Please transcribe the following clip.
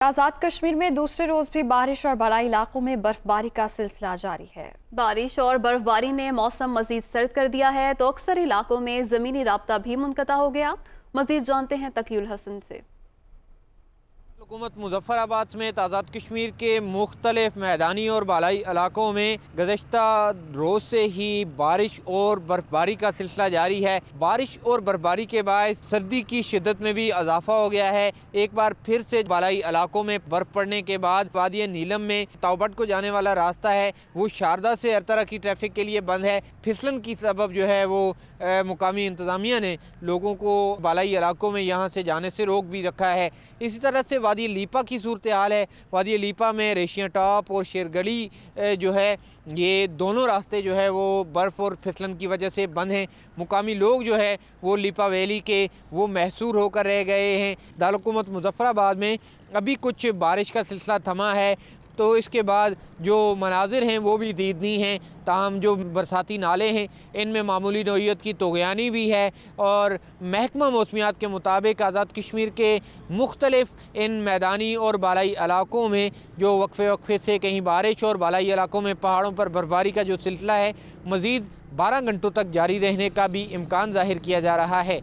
आज़ाद कश्मीर में दूसरे रोज भी बारिश और बालाई इलाकों में बर्फबारी का सिलसिला जारी है। बारिश और बर्फबारी ने मौसम मजीद सर्द कर दिया है तो अक्सर इलाकों में ज़मीनी राब्ता भी मुनक़ता हो गया। मजीद जानते हैं तकीयुल हसन से। हुकूमत मुजफ्फराबाद समेत आज़ाद कश्मीर के मुख्तलिफ मैदानी और बालाई इलाकों में गुज़श्ता रोज़ से ही बारिश और बर्फबारी का सिलसिला जारी है। बारिश और बर्फबारी के बाद सर्दी की शिद्दत में भी इजाफा हो गया है। एक बार फिर से बालाई इलाकों में बर्फ़ पड़ने के बाद वादी नीलम में ताओबट को जाने वाला रास्ता है वो शारदा से हर तरह की ट्रैफिक के लिए बंद है। फिसलन की सबब जो है वो मुकामी इंतज़ामिया ने लोगों को बालाई इलाकों में यहाँ से जाने से रोक भी रखा है। इसी तरह से वादी लीपा की सूरत हाल है। वादी लीपा में रेशिया टॉप और शेरगली जो है ये दोनों रास्ते जो है वो बर्फ़ और फिसलन की वजह से बंद हैं। मुकामी लोग जो है वो लीपा वैली के वो महसूर होकर रह गए हैं। दारुल-हुकूमत मुजफ्फराबाद में अभी कुछ बारिश का सिलसिला थमा है तो इसके बाद जो मनाजिर हैं वो भी दीदनी हैं। ताहम जो बरसाती नाले हैं इनमें मामूली नौइयत की तोग़यानी भी है और महकमा मौसमियात के मुताबिक आज़ाद कश्मीर के मुख्तलिफ इन मैदानी और बालाई इलाकों में जो वक्फे से कहीं बारिश और बालाई इलाकों में पहाड़ों पर बर्फबारी का जो सिलसिला है मज़ीद 12 घंटों तक जारी रहने का भी इम्कान ज़ाहिर किया जा रहा है।